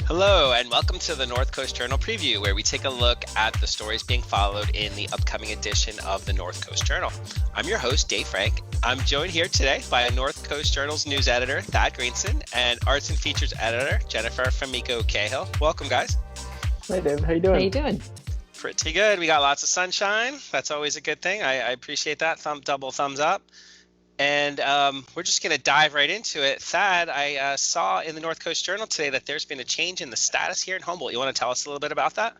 Hello, and welcome to the North Coast Journal Preview, where we take a look at the stories being followed in the upcoming edition of the North Coast Journal. I'm your host, Dave Frank. I'm joined here today by North Coast Journal's news editor, Thad Greenson, and arts and features editor, Jennifer Famico Cahill. Welcome, guys. Hi, Dave. How you doing? How you doing? Pretty good. We got lots of sunshine. That's always a good thing. I appreciate that. Double thumbs up. And we're just going to dive right into it. Thad, I saw in the North Coast Journal today that there's been a change in the status here in Humboldt. You want to tell us a little bit about that?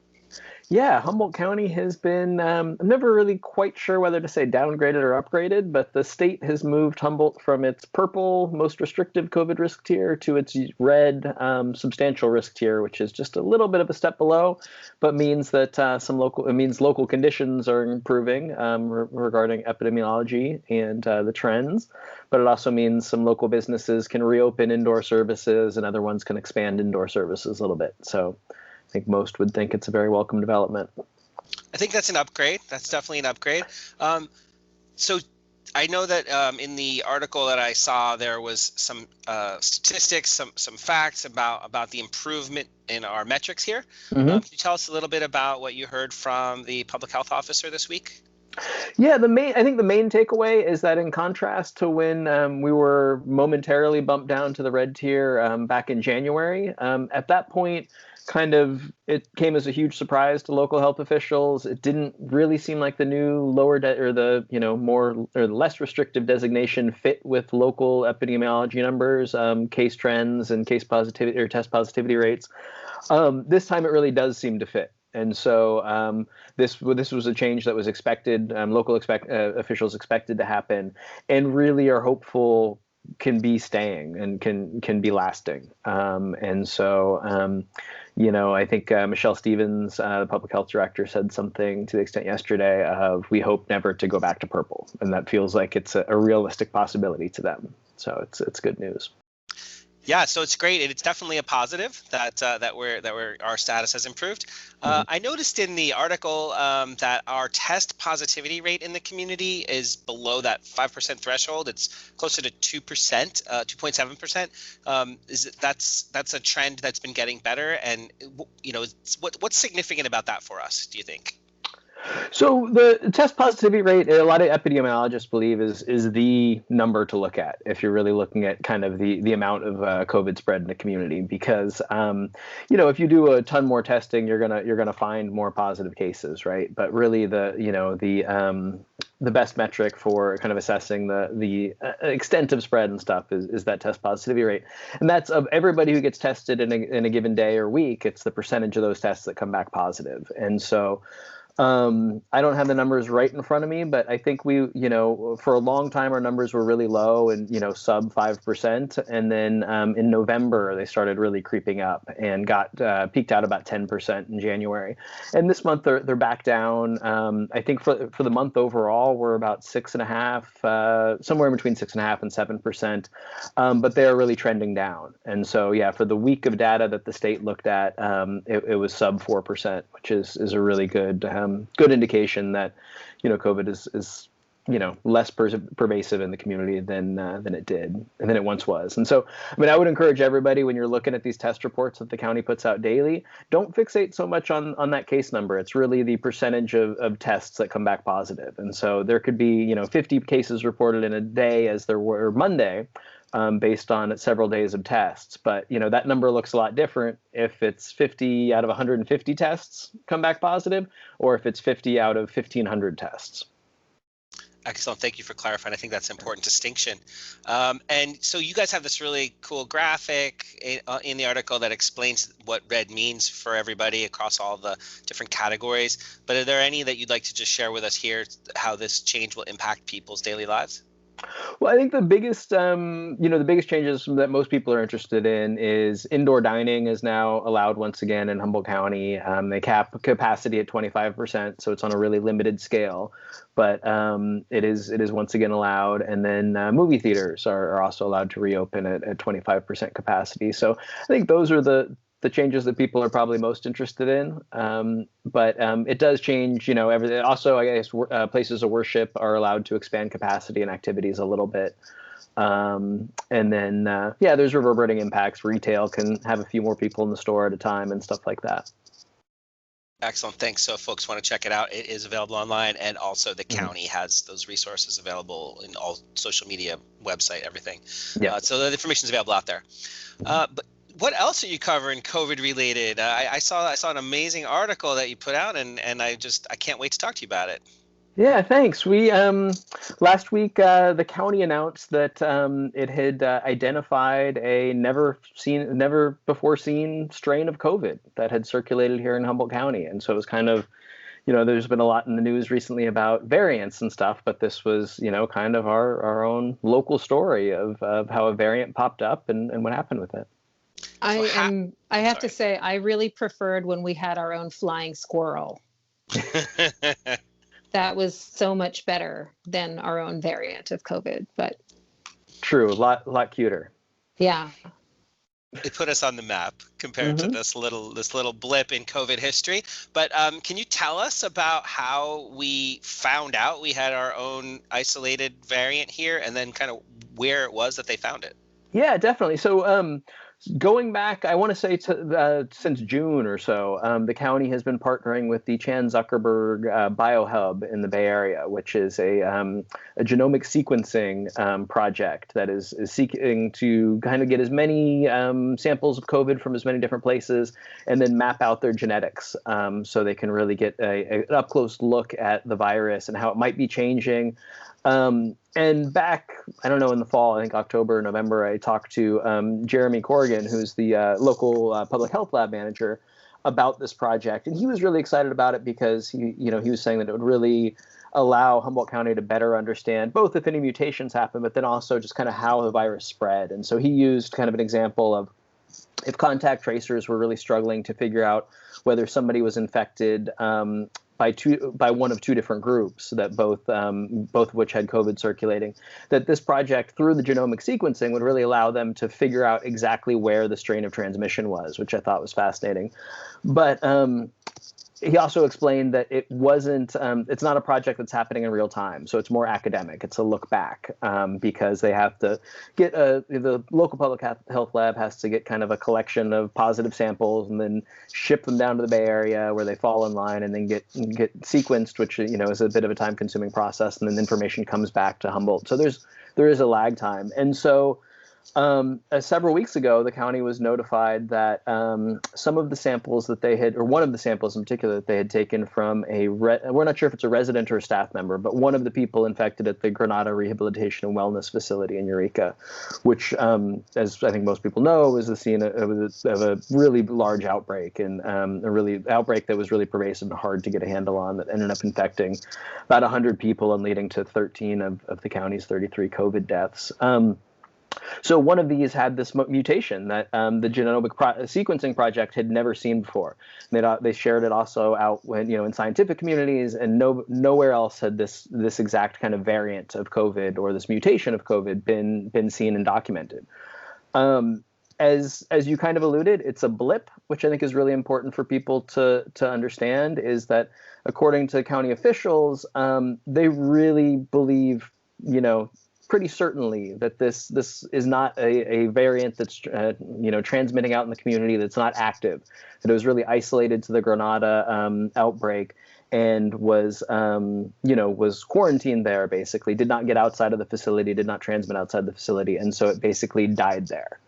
Yeah, Humboldt County has been, I'm never really quite sure whether to say downgraded or upgraded, but the state has moved Humboldt from its purple, most restrictive COVID risk tier to its red, substantial risk tier, which is just a little bit of a step below, but means that local conditions are improving regarding epidemiology and the trends. But it also means some local businesses can reopen indoor services and other ones can expand indoor services a little bit. So I think most would think it's a very welcome development. I think that's an upgrade. That's definitely an upgrade. So I know that in the article that I saw, there was some statistics, some facts about the improvement in our metrics here. Mm-hmm. Can you tell us a little bit about what you heard from the public health officer this week? Yeah, I think the main takeaway is that in contrast to when we were momentarily bumped down to the red tier back in January, at that point, it came as a huge surprise to local health officials. It didn't really seem like the new the less restrictive designation fit with local epidemiology numbers, case trends, and case positivity or test positivity rates. This time, it really does seem to fit. And so this was a change that was expected, local officials expected to happen, and really are hopeful can be staying and can be lasting. And so, I think Michelle Stevens, the public health director, said something to the extent yesterday of, we hope never to go back to purple. And that feels like it's a realistic possibility to them. So it's good news. Yeah, so it's great. It's definitely a positive that our status has improved. I noticed in the article that our test positivity rate in the community is below that 5% threshold. It's closer to 2%, 2.7%. That's a trend that's been getting better. And what's significant about that for us, do you think? So the test positivity rate, a lot of epidemiologists believe is the number to look at if you're really looking at kind of the amount of COVID spread in the community, because if you do a ton more testing, you're gonna find more positive cases, right? But really the best metric for kind of assessing the extent of spread and stuff is that test positivity rate, and that's of everybody who gets tested in a given day or week. It's the percentage of those tests that come back positive, and so. I don't have the numbers right in front of me, but I think for a long time, our numbers were really low and, sub 5%. And then in November, they started really creeping up and got peaked out about 10% in January. And this month, they're back down. I think for the month overall, we're about 6.5, somewhere between 6.5 and 7%. But they are really trending down. And so, yeah, for the week of data that the state looked at, it was sub 4%, which is a really good indication that COVID is less pervasive in the community than it once was. And so, I would encourage everybody, when you're looking at these test reports that the county puts out daily, don't fixate so much on that case number. It's really the percentage of tests that come back positive. And so there could be 50 cases reported in a day, as there were Monday, based on several days of tests. But, that number looks a lot different if it's 50 out of 150 tests come back positive, or if it's 50 out of 1,500 tests. Excellent. Thank you for clarifying. I think that's an important distinction. And so you guys have this really cool graphic in the article that explains what red means for everybody across all the different categories. But are there any that you'd like to just share with us here, how this change will impact people's daily lives? Well, I think the biggest changes that most people are interested in is indoor dining is now allowed once again in Humboldt County. They cap capacity at 25%, so it's on a really limited scale, but it is once again allowed. And then movie theaters are also allowed to reopen at 25% capacity. So I think those are the changes that people are probably most interested in. But it does change, everything. Also, I guess places of worship are allowed to expand capacity and activities a little bit. And then, yeah, there's reverberating impacts. Retail can have a few more people in the store at a time and stuff like that. Excellent. Thanks. So if folks want to check it out, it is available online, and also the Mhm. county has those resources available in all social media, website, everything. Yeah. So the information is available out there. But what else are you covering COVID related? I saw an amazing article that you put out, and I can't wait to talk to you about it. Yeah, thanks. We last week the county announced that it had identified a never before seen strain of COVID that had circulated here in Humboldt County, and so it was kind of, there's been a lot in the news recently about variants and stuff, but this was, kind of our own local story of how a variant popped up and what happened with it. So I I'm have to sorry. say, I really preferred when we had our own flying squirrel. That was so much better than our own variant of COVID. But True, a lot cuter. yeah, It put us on the map compared to Hmm. this little blip in COVID history. But can you tell us about how we found out we had our own isolated variant here, and then kind of where it was that they found it? Yeah, definitely. So, going back, I want to say since June or so, the county has been partnering with the Chan Zuckerberg BioHub in the Bay Area, which is a genomic sequencing project that is seeking to kind of get as many samples of COVID from as many different places and then map out their genetics, so they can really get an up close look at the virus and how it might be changing. And back, I don't know, in the fall, I think October, November, I talked to Jeremy Corrigan, who's the local public health lab manager, about this project, and he was really excited about it because he was saying that it would really allow Humboldt County to better understand both if any mutations happen, but then also just kind of how the virus spread. And so he used kind of an example of if contact tracers were really struggling to figure out whether somebody was infected by one of two different groups that both of which had COVID circulating, that this project through the genomic sequencing would really allow them to figure out exactly where the strain of transmission was, which I thought was fascinating. But he also explained that it's not a project that's happening in real time. So it's more academic. It's a look back, because they have to get the local public health lab has to get kind of a collection of positive samples and then ship them down to the Bay Area where they fall in line and then get sequenced, which, is a bit of a time consuming process. And then the information comes back to Humboldt. So there is a lag time. And so, several weeks ago, the county was notified that some of the samples that they had, or one of the samples in particular that they had taken from we're not sure if it's a resident or a staff member, but one of the people infected at the Granada Rehabilitation and Wellness Facility in Eureka, which, as I think most people know, was the scene of a really large outbreak, and a really outbreak that was really pervasive and hard to get a handle on, that ended up infecting about 100 people and leading to 13 of the county's 33 COVID deaths. So one of these had this mutation that the genomic sequencing project had never seen before. They shared it also out when, in scientific communities, and nowhere else had this exact kind of variant of COVID or this mutation of COVID been seen and documented. As you kind of alluded, it's a blip, which I think is really important for people to understand, is that according to county officials, they really believe, pretty certainly that this is not a variant that's transmitting out in the community, that's not active, that it was really isolated to the Granada outbreak and was quarantined there, basically did not get outside of the facility, did not transmit outside the facility, and so it basically died there.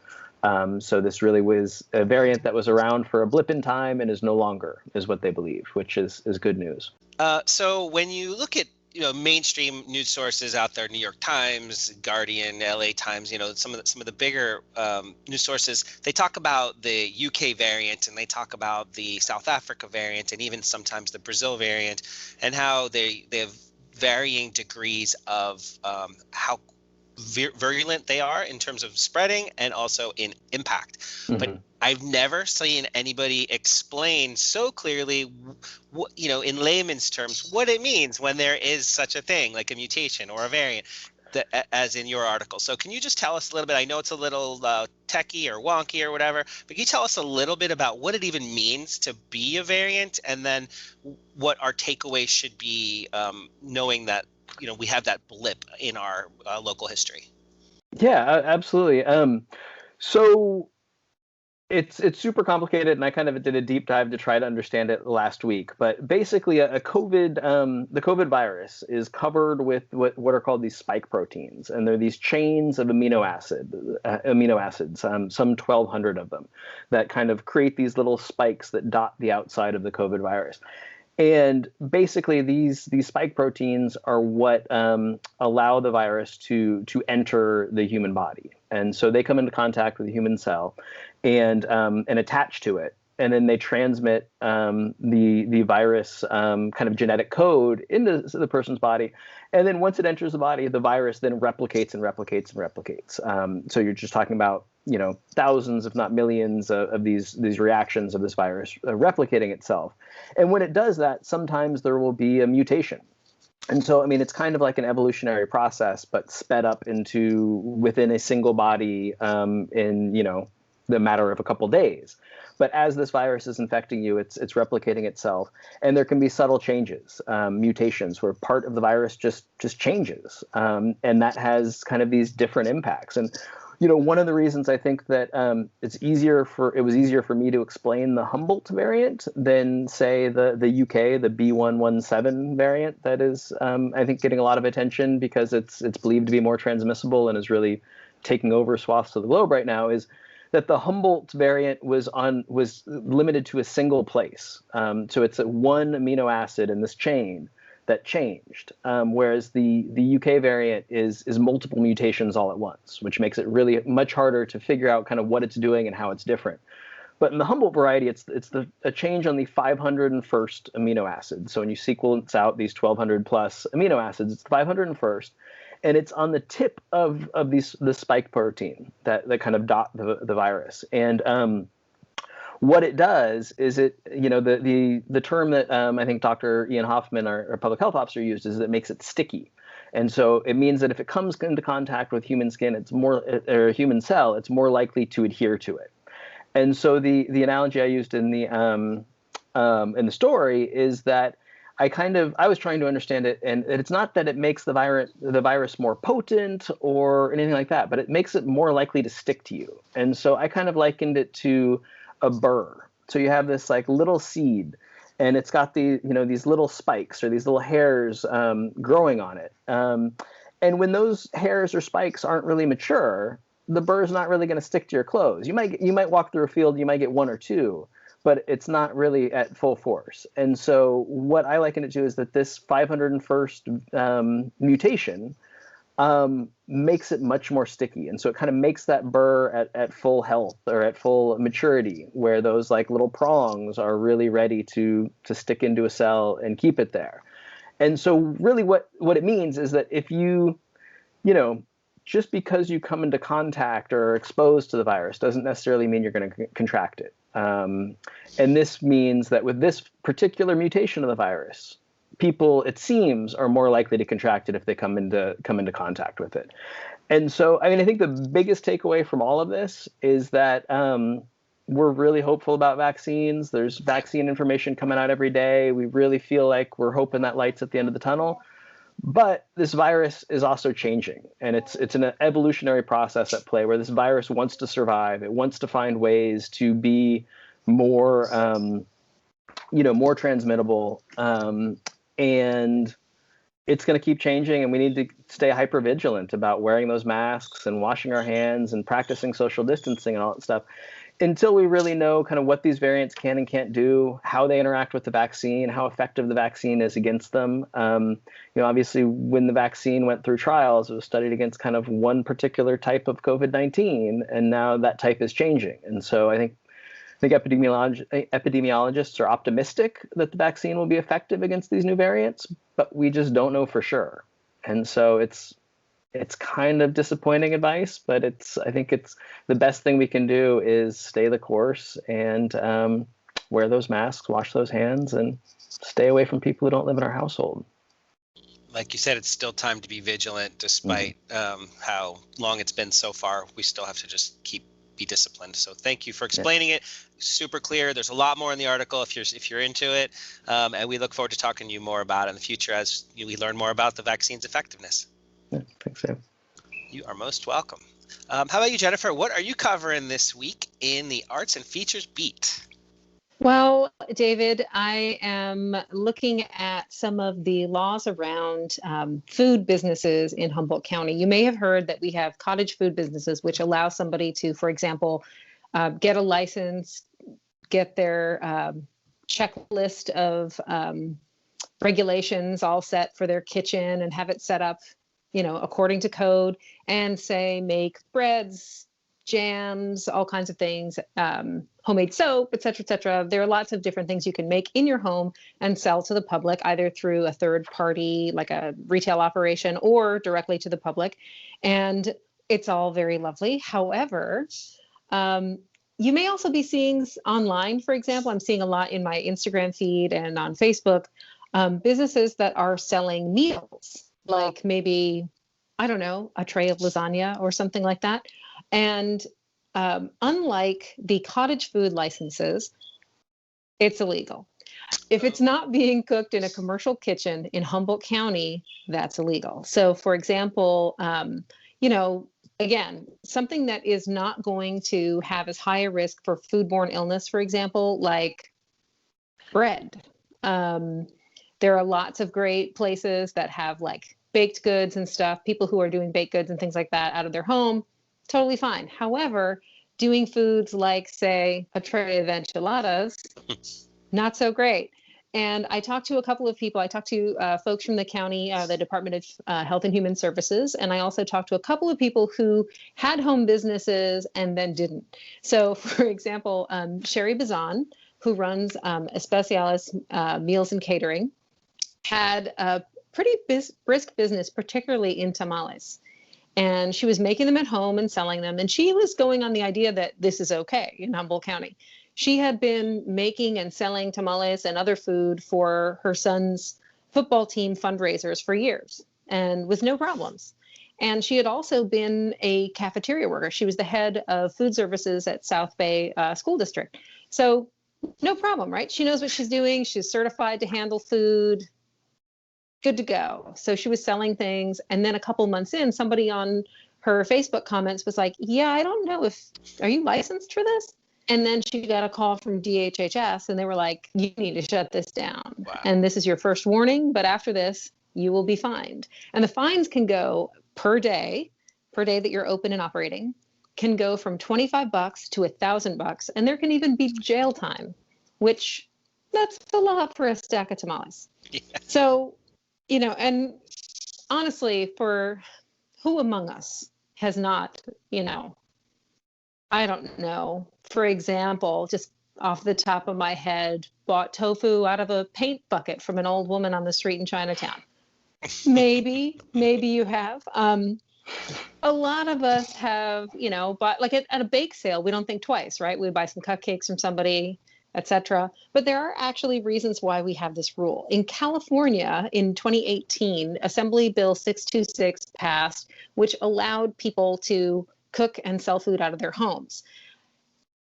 So this really was a variant that was around for a blip in time and is no longer, is what they believe, which is good news. So when you look at mainstream news sources out there, New York Times, Guardian, LA Times, some of the bigger news sources, they talk about the UK variant and they talk about the South Africa variant and even sometimes the Brazil variant, and how they have varying degrees of how virulent they are in terms of spreading and also in impact. But I've never seen anybody explain so clearly, in layman's terms, what it means when there is such a thing like a mutation or a variant, as in your article. So can you just tell us a little bit? I know it's a little techie or wonky or whatever, but can you tell us a little bit about what it even means to be a variant, and then what our takeaway should be, knowing that we have that blip in our local history? Yeah, absolutely. So it's super complicated, and I kind of did a deep dive to try to understand it last week. But basically, the COVID virus is covered with what are called these spike proteins, and they're these chains of amino acids, some 1,200 of them, that kind of create these little spikes that dot the outside of the COVID virus. And basically, these spike proteins are what allow the virus to enter the human body, and so they come into contact with the human cell and attach to it, and then they transmit the virus kind of genetic code into the person's body. And then once it enters the body, the virus then replicates and replicates and replicates. So you're just talking about thousands, if not millions, of these reactions of this virus replicating itself. And when it does that, sometimes there will be a mutation. And so, I mean, it's kind of like an evolutionary process, but sped up into within a single body in the matter of a couple days. But as this virus is infecting you, it's replicating itself, and there can be subtle changes, mutations, where part of the virus just changes, and that has kind of these different impacts. And one of the reasons I think that it was easier for me to explain the Humboldt variant than, say, the UK, the B.1.1.7 variant that is, I think, getting a lot of attention because it's believed to be more transmissible and is really taking over swaths of the globe right now, is that the Humboldt variant was limited to a single place. So it's one amino acid in this chain that changed, whereas the UK variant is multiple mutations all at once, which makes it really much harder to figure out kind of what it's doing and how it's different. But in the Humboldt variety, it's a change on the 501st amino acid. So when you sequence out these 1,200 plus amino acids, it's the 501st. And it's on the tip of the spike protein that kind of dot the virus. And what it does is the term that I think Dr. Ian Hoffman, our public health officer, used is that it makes it sticky. And so it means that if it comes into contact with human skin, or a human cell, it's more likely to adhere to it. And so the analogy I used in the story is that I was trying to understand it, and it's not that it makes the virus more potent or anything like that, but it makes it more likely to stick to you. And so I kind of likened it to a burr. So you have this like little seed, and it's got these little spikes or these little hairs growing on it. And when those hairs or spikes aren't really mature, the burr's not really going to stick to your clothes. You might walk through a field, you might get one or two, but it's not really at full force. And so what I liken it to is that this 501st mutation makes it much more sticky. And so it kind of makes that burr at full health or at full maturity, where those like little prongs are really ready to stick into a cell and keep it there. And so really what it means is that if just because you come into contact or are exposed to the virus doesn't necessarily mean you're going to contract it. And this means that with this particular mutation of the virus, people, it seems, are more likely to contract it if they come into contact with it. And so, I mean, I think the biggest takeaway from all of this is that we're really hopeful about vaccines. There's vaccine information coming out every day. We really feel like we're hoping that light's at the end of the tunnel. But this virus is also changing, and it's an evolutionary process at play where this virus wants to survive. It wants to find ways to be more, more transmittable, and it's going to keep changing. And we need to stay hyper vigilant about wearing those masks and washing our hands and practicing social distancing and all that stuff, until we really know kind of what these variants can and can't do, how they interact with the vaccine, how effective the vaccine is against them. Obviously, when the vaccine went through trials, it was studied against kind of one particular type of COVID-19, and now that type is changing. And so I think epidemiologists are optimistic that the vaccine will be effective against these new variants, but we just don't know for sure. And so it's it's kind of disappointing advice, but I think it's the best thing we can do is stay the course and wear those masks, wash those hands, and stay away from people who don't live in our household. Like you said, it's still time to be vigilant, despite how long it's been so far. We still have to just be disciplined. So thank you for explaining it. Super clear. There's a lot more in the article if you're into it, and we look forward to talking to you more about it in the future as we learn more about the vaccine's effectiveness. Yeah, thanks, Sam. You are most welcome. How about you, Jennifer? What are you covering this week in the Arts and Features Beat? Well, David, I am looking at some of the laws around food businesses in Humboldt County. You may have heard that we have cottage food businesses, which allow somebody to, for example, get a license, get their checklist of regulations all set for their kitchen and have it set up, according to code, and say make breads, jams, all kinds of things, homemade soap, et cetera, et cetera. There are lots of different things you can make in your home and sell to the public, either through a third party, like a retail operation, or directly to the public. And it's all very lovely. However, you may also be seeing online, for example, I'm seeing a lot in my Instagram feed and on Facebook, businesses that are selling meals, like maybe, I don't know, a tray of lasagna or something like that. And unlike the cottage food licenses, it's illegal. If it's not being cooked in a commercial kitchen in Humboldt County, that's illegal. So, for example, again, something that is not going to have as high a risk for foodborne illness, for example, like bread. There are lots of great places that have like baked goods and stuff, people who are doing baked goods and things like that out of their home. Totally fine. However, doing foods like, say, a tray of enchiladas, not so great. And I talked to a couple of people. I talked to folks from the county, the Department of Health and Human Services. And I also talked to a couple of people who had home businesses and then didn't. So, for example, Sherry Bazan, who runs Especialis Meals and Catering, had a pretty brisk business, particularly in tamales. And she was making them at home and selling them. And she was going on the idea that this is okay in Humboldt County. She had been making and selling tamales and other food for her son's football team fundraisers for years and with no problems. And she had also been a cafeteria worker. She was the head of food services at South Bay School District. So no problem, right? She knows what she's doing. She's certified to handle food. Good to go. So she was selling things. And then a couple months in, somebody on her Facebook comments was like, yeah, I don't know are you licensed for this? And then she got a call from DHHS and they were like, you need to shut this down. Wow. And this is your first warning, but after this, you will be fined. And the fines can go per day that you're open and operating, can go from $25 to $1,000. And there can even be jail time, which that's a lot for a stack of tamales. Yeah. So, and honestly, for who among us has not, I don't know, for example, just off the top of my head, bought tofu out of a paint bucket from an old woman on the street in Chinatown. Maybe you have. A lot of us have, bought, like at a bake sale, we don't think twice, right? We buy some cupcakes from somebody, etc. But there are actually reasons why we have this rule. In California, in 2018, Assembly Bill 626 passed, which allowed people to cook and sell food out of their homes.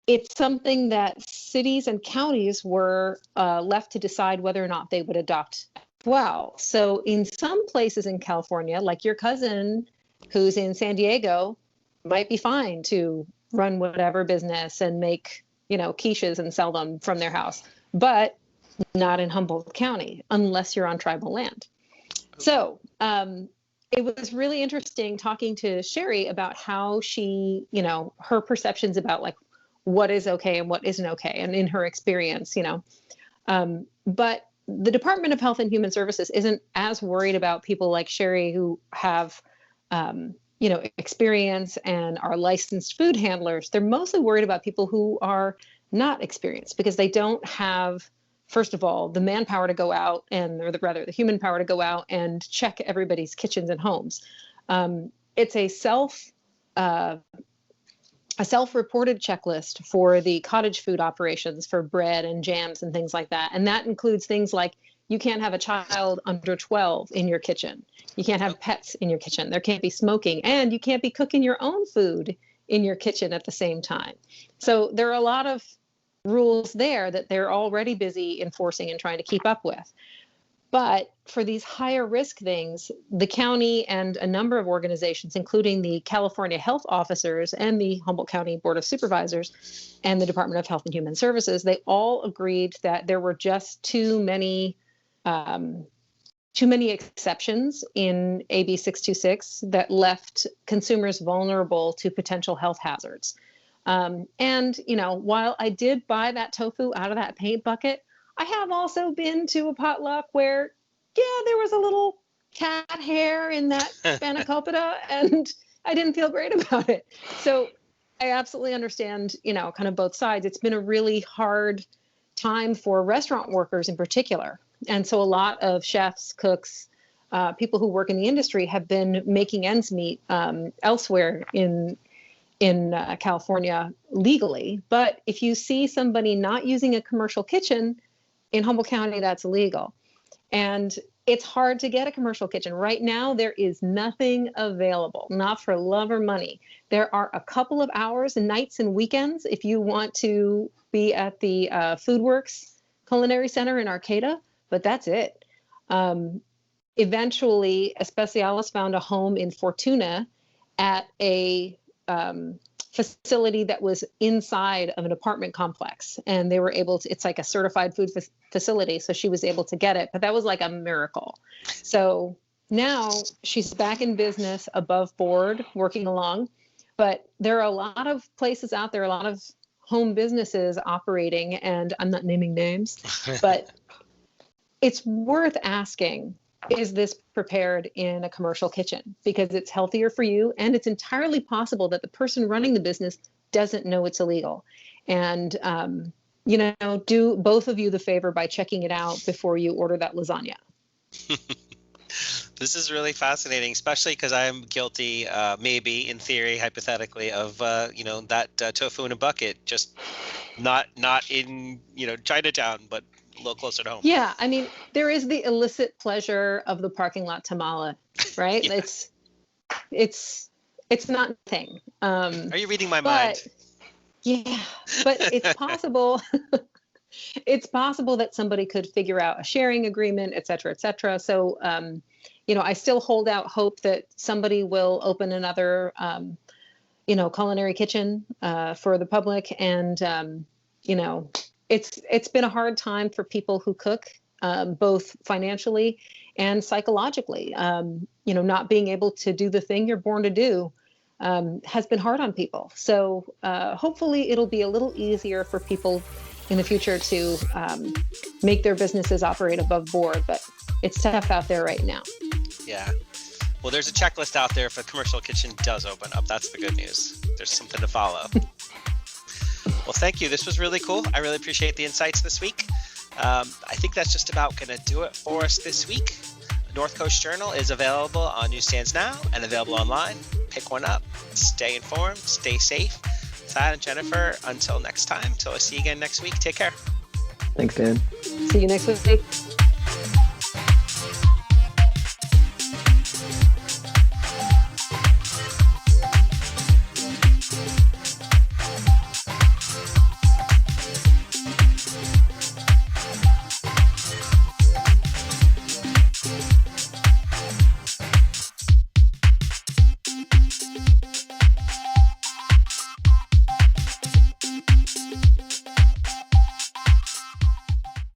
It's something that cities and counties were left to decide whether or not they would adopt as well. So in some places in California, like your cousin who's in San Diego, might be fine to run whatever business and make quiches and sell them from their house, but not in Humboldt County unless you're on tribal land. So it was really interesting talking to Sherry about how she, her perceptions about like what is okay and what isn't okay, and in her experience, but the Department of Health and Human Services isn't as worried about people like Sherry who have experience and are licensed food handlers. They're mostly worried about people who are not experienced because they don't have, first of all, the manpower to go out the human power to go out and check everybody's kitchens and homes. It's a self-reported checklist for the cottage food operations for bread and jams and things like that. And that includes things like you can't have a child under 12 in your kitchen. You can't have pets in your kitchen. There can't be smoking, and you can't be cooking your own food in your kitchen at the same time. So there are a lot of rules there that they're already busy enforcing and trying to keep up with. But for these higher risk things, the county and a number of organizations, including the California Health Officers and the Humboldt County Board of Supervisors and the Department of Health and Human Services, they all agreed that there were just too many exceptions in AB 626 that left consumers vulnerable to potential health hazards. And, while I did buy that tofu out of that paint bucket, I have also been to a potluck where, there was a little cat hair in that spanakopita, and I didn't feel great about it. So I absolutely understand, kind of both sides. It's been a really hard time for restaurant workers in particular. And so a lot of chefs, cooks, people who work in the industry have been making ends meet elsewhere in California legally. But if you see somebody not using a commercial kitchen in Humboldt County, that's illegal. And it's hard to get a commercial kitchen. Right now, there is nothing available, not for love or money. There are a couple of hours, nights and weekends, if you want to be at the FoodWorks Culinary Center in Arcata, but that's it. Eventually, Especialis found a home in Fortuna at a facility that was inside of an apartment complex, and they were able to, it's like a certified food facility, so she was able to get it, but that was like a miracle. So now she's back in business, above board, working along, but there are a lot of places out there, a lot of home businesses operating, and I'm not naming names, but it's worth asking, is this prepared in a commercial kitchen? Because it's healthier for you, and it's entirely possible that the person running the business doesn't know it's illegal. And, do both of you the favor by checking it out before you order that lasagna. This is really fascinating, especially because I'm guilty, maybe in theory, hypothetically, of that tofu in a bucket, just not in Chinatown, but a little closer to home. Yeah, I mean, there is the illicit pleasure of the parking lot tamale, right? Yeah. It's not a thing. Are you reading my mind? Yeah, but it's possible. It's possible that somebody could figure out a sharing agreement, et cetera, et cetera. So, I still hold out hope that somebody will open another, culinary kitchen for the public. And, it's been a hard time for people who cook, both financially and psychologically. Not being able to do the thing you're born to do has been hard on people. So hopefully it'll be a little easier for people in the future to make their businesses operate above board, but it's tough out there right now. Yeah. Well, there's a checklist out there if a commercial kitchen does open up. That's the good news. There's something to follow. Well, thank you. This was really cool. I really appreciate the insights this week. I think that's just about going to do it for us this week. North Coast Journal is available on newsstands now and available online. Pick one up. Stay informed. Stay safe. Thad and Jennifer, until next time, till I see you again next week, take care. Thanks, Dan. See you next week.